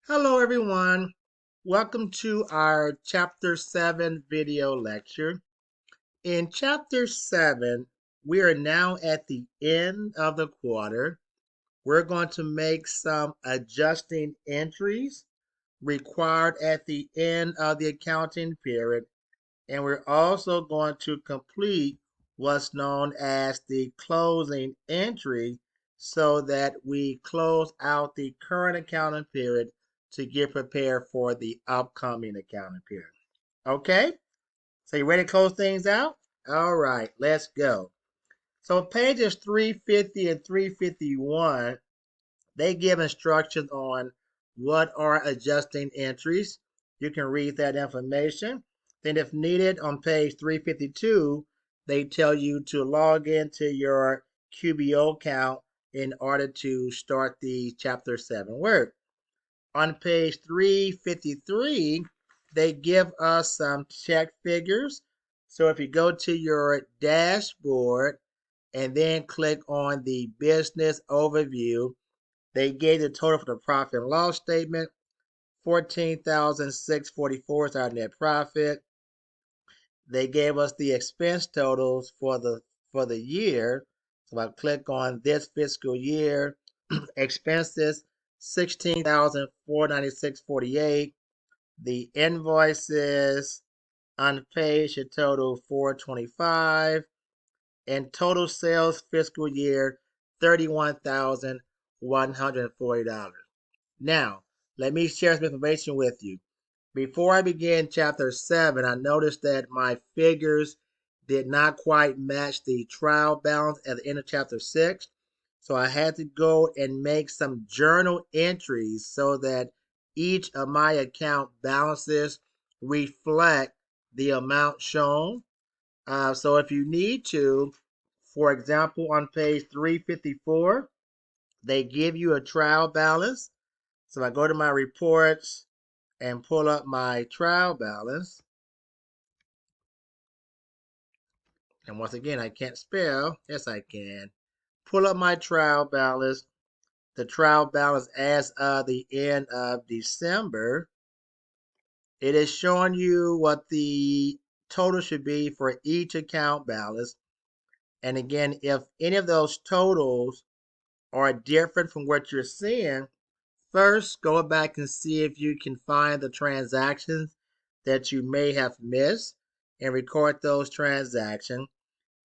Hello everyone. Welcome to our Chapter 7 video lecture. In Chapter 7, we are now at the end of the quarter. We're going to make some adjusting entries required at the end of the accounting period. And we're also going to complete what's known as the closing entry so that we close out the current accounting period to get prepared for the upcoming accounting period. Okay? So you ready to close things out? All right, let's go. So pages 350 and 351, they give instructions on what are adjusting entries. You can read that information. Then if needed on page 352, they tell you to log into your QBO account in order to start the Chapter 7 work. On page 353, they give us some check figures. So if you go to your dashboard and then click on the business overview, they gave the total for the profit and loss statement. 14,644 is our net profit. They gave us the expense totals for the year. So I click on this fiscal year expenses 16,496.48. The invoices unpaid should total 425, and total sales fiscal year $31,140. Now, let me share some information with you. Before I begin Chapter 7, I noticed that my figures did not quite match the trial balance at the end of Chapter 6. So I had to go and make some journal entries so that each of my account balances reflect the amount shown. So if you need to, for example, on page 354, they give you a trial balance. So I go to my reports and pull up my trial balance. And once again, I can't spell. Yes, I can. Pull up my trial balance. The trial balance as of the end of December. It is showing you what the total should be for each account balance. And again, if any of those totals are different from what you're seeing, first go back and see if you can find the transactions that you may have missed and record those transactions.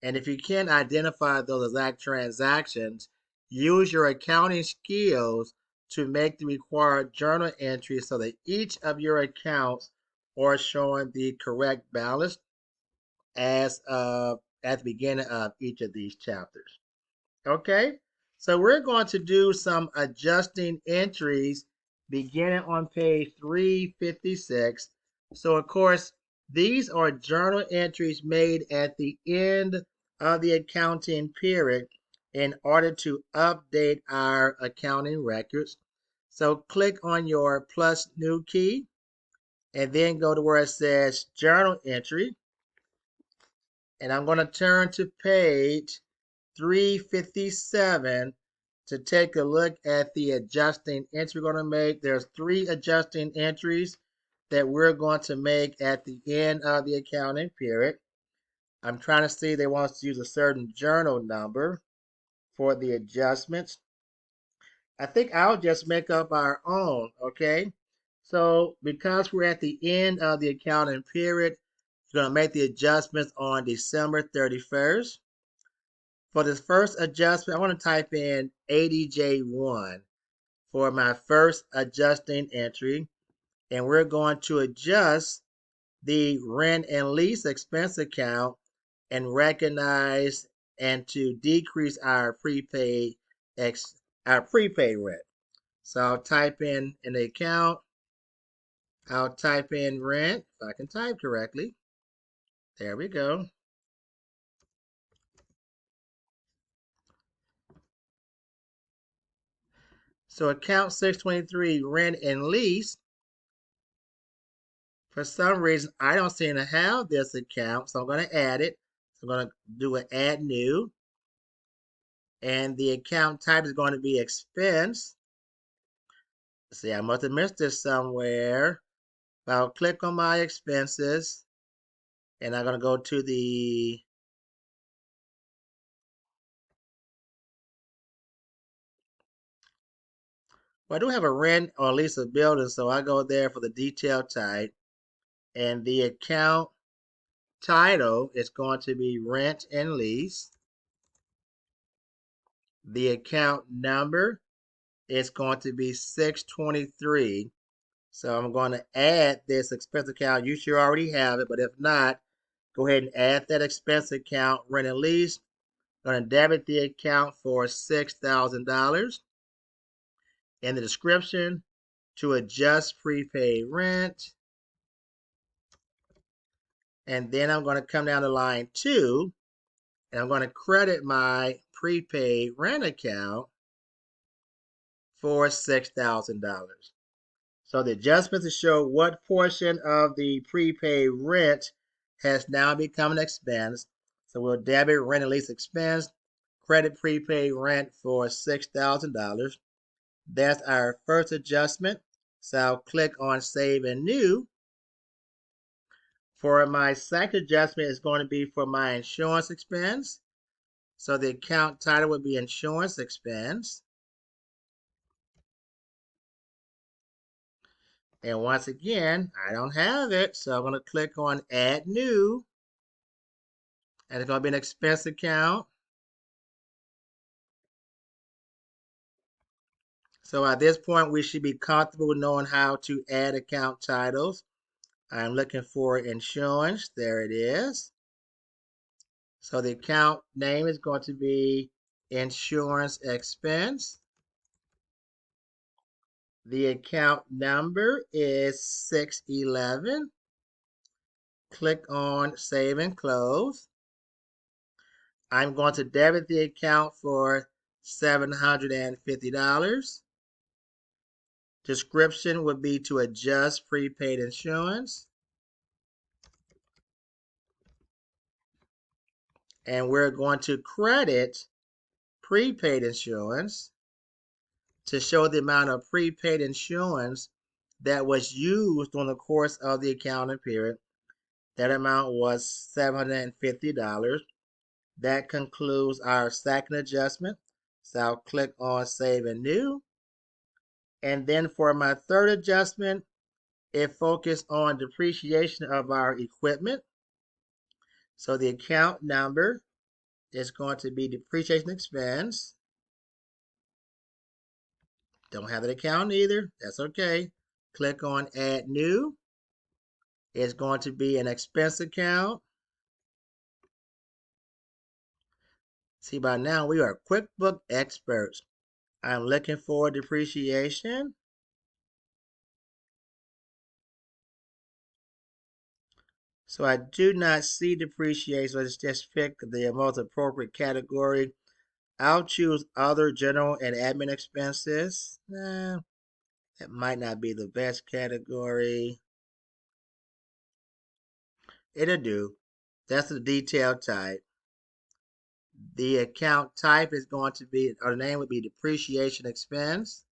And if you can't identify those exact transactions, use your accounting skills to make the required journal entries so that each of your accounts are showing the correct balance as of at the beginning of each of these chapters. Okay, so we're going to do some adjusting entries beginning on page 356. So, of course, these are journal entries made at the end of the accounting period in order to update our accounting records. So, click on your plus new key and then go to where it says journal entry. And I'm going to turn to page 357 to take a look at the adjusting entry we're going to make. There's 3 adjusting entries that we're going to make at the end of the accounting period. I'm trying to see they want us to use a certain journal number for the adjustments. I think I'll just make up our own, okay? So because we're at the end of the accounting period, we're going to make the adjustments on December 31st. For this first adjustment, I want to type in ADJ1 for my first adjusting entry. And we're going to adjust the rent and lease expense account and recognize and to decrease our prepaid rent. So I'll type in an account. I'll type in rent if I can type correctly. There we go. So account 623, rent and lease. For some reason, I don't seem to have this account, so I'm going to add it. So I'm going to do an add new. And the account type is going to be expense. See, I must have missed this somewhere. I'll click on my expenses and I'm going to go to well, I do have a rent or lease a building, so I go there for the detail type. And the account title is going to be rent and lease. The account number is going to be 623. So I'm going to add this expense account. You should already have it, but if not, go ahead and add that expense account, rent and lease. I'm going to debit the account for $6,000. In the description, to adjust prepaid rent. And then I'm going to come down to line 2, and I'm going to credit my prepaid rent account for $6,000. So the adjustments to show what portion of the prepaid rent has now become an expense. So we'll debit rent and lease expense, credit prepaid rent for $6,000. That's our first adjustment. So I'll click on Save and New. For my second adjustment is going to be for my insurance expense. So the account title would be insurance expense. And once again, I don't have it. So I'm going to click on Add New. And it's going to be an expense account. So at this point, we should be comfortable knowing how to add account titles. I'm looking for insurance. There it is. So the account name is going to be insurance expense. The account number is 611. Click on Save and Close. I'm going to debit the account for $750. Description would be to adjust prepaid insurance. And we're going to credit prepaid insurance to show the amount of prepaid insurance that was used during the course of the accounting period. That amount was $750. That concludes our second adjustment. So I'll click on Save and New. And then for my third adjustment, it focused on depreciation of our equipment. So the account number is going to be depreciation expense. Don't have an account either. That's okay. Click on Add New. It's going to be an expense account. See, by now we are QuickBooks experts. I'm looking for depreciation. So I do not see depreciation. So let's just pick the most appropriate category. I'll choose other general and admin expenses. That might not be the best category. It'll do. That's the detail type. The account type is going to be, or the name would be depreciation expense.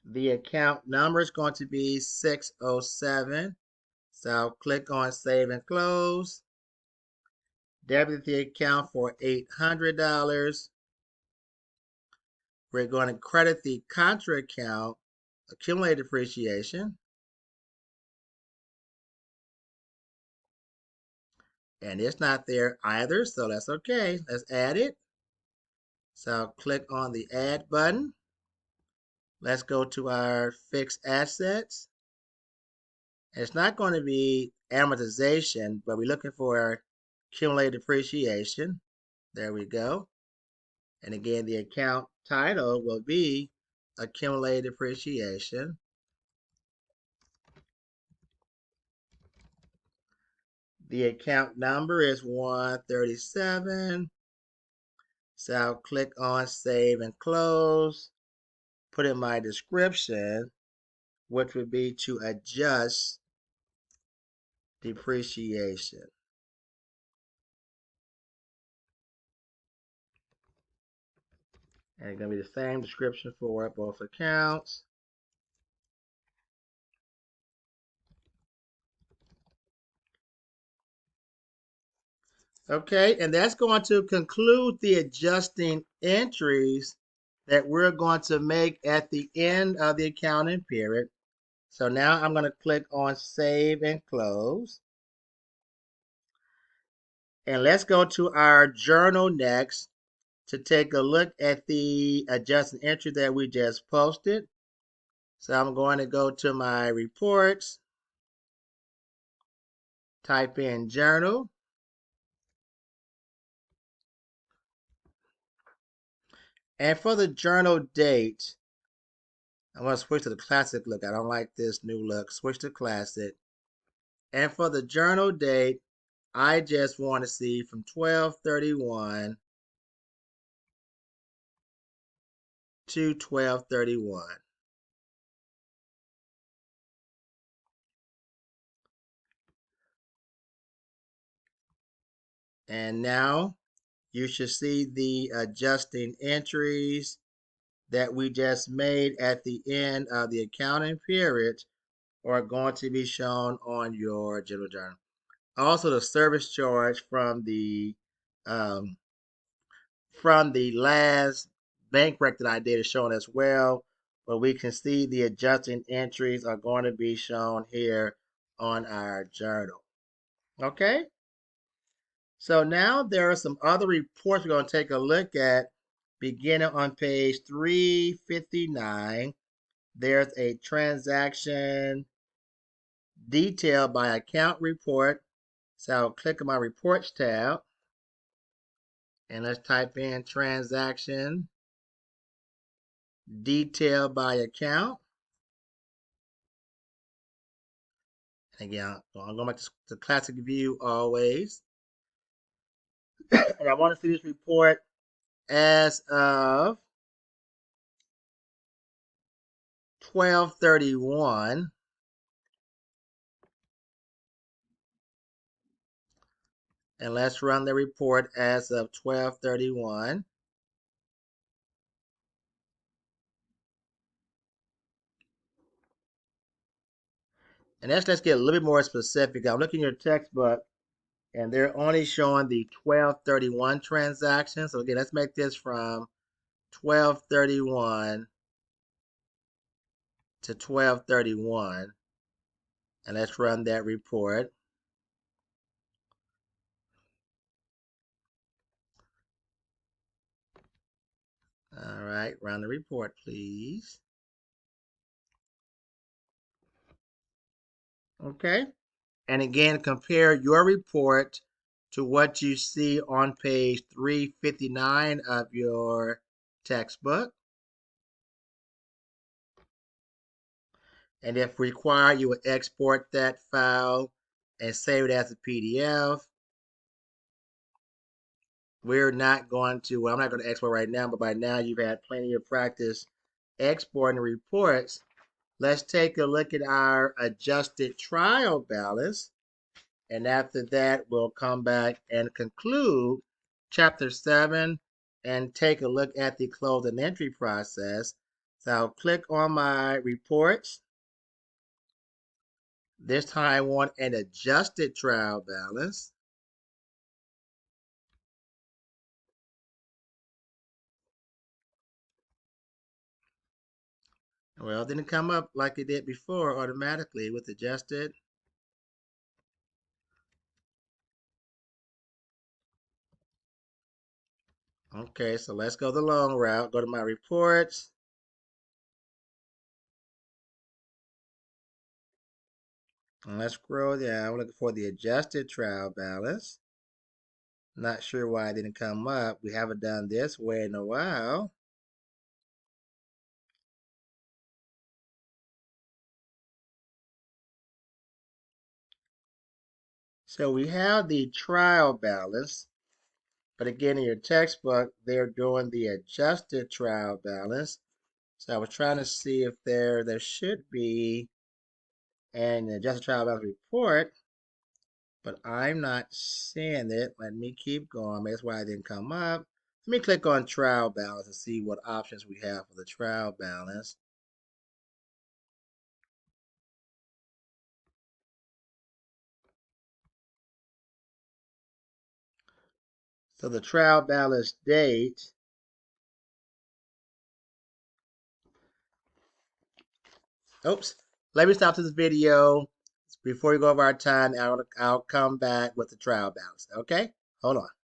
The account number is going to be 607. So I'll click on Save and Close. Debit the account for $800. We're going to credit the contra account, accumulated depreciation. And it's not there either, so that's okay. Let's add it. So I'll click on the Add button. Let's go to our fixed assets. It's not going to be amortization, but we're looking for accumulated depreciation. There we go. And again, the account title will be accumulated depreciation. The account number is 137. So I'll click on Save and Close. Put in my description, which would be to adjust depreciation. And it's going to be the same description for both accounts. Okay, and that's going to conclude the adjusting entries that we're going to make at the end of the accounting period. So now I'm going to click on Save and Close. And let's go to our journal next to take a look at the adjusting entry that we just posted. So I'm going to go to my reports, type in journal. And for the journal date, I'm going to switch to the classic look. I don't like this new look. Switch to classic. And for the journal date, I just want to see from 12/31 to 12/31. And now you should see the adjusting entries that we just made at the end of the accounting period are going to be shown on your general journal. Also, the service charge um, from the last bank rec that I did is shown as well, but we can see the adjusting entries are going to be shown here on our journal. Okay, so now there are some other reports we're going to take a look at beginning on page 359. There's a transaction detail by account report. So I'll click on my reports tab and let's type in transaction detail by account. And again, I'm going back to the classic view always. And I want to see this report as of 12/31. And let's run the report as of 12/31. And let's get a little bit more specific. I'm looking at your textbook and they're only showing the 12/31 transaction. So again, let's make this from 12/31 to 12/31. And let's run that report. All right, run the report, please. Okay. And again, compare your report to what you see on page 359 of your textbook. And if required, you would export that file and save it as a PDF. We're not going to, well, I'm not going to export right now, but by now you've had plenty of practice exporting reports. Let's take a look at our adjusted trial balance. And after that, we'll come back and conclude chapter 7 and take a look at the close and entry process. So I'll click on my reports. This time I want an adjusted trial balance. Well, it didn't come up like it did before automatically with adjusted. Okay, so let's go the long route. Go to my reports. And let's scroll down. We're looking for the adjusted trial balance. Not sure why it didn't come up. We haven't done this way in a while. So we have the trial balance, but again, in your textbook, they're doing the adjusted trial balance. So I was trying to see if there should be an adjusted trial balance report, but I'm not seeing it. Let me keep going. That's why it didn't come up. Let me click on trial balance and see what options we have for the trial balance. So the trial balance date, oops, let me stop this video. Before we go over our time, I'll come back with the trial balance. Okay, hold on.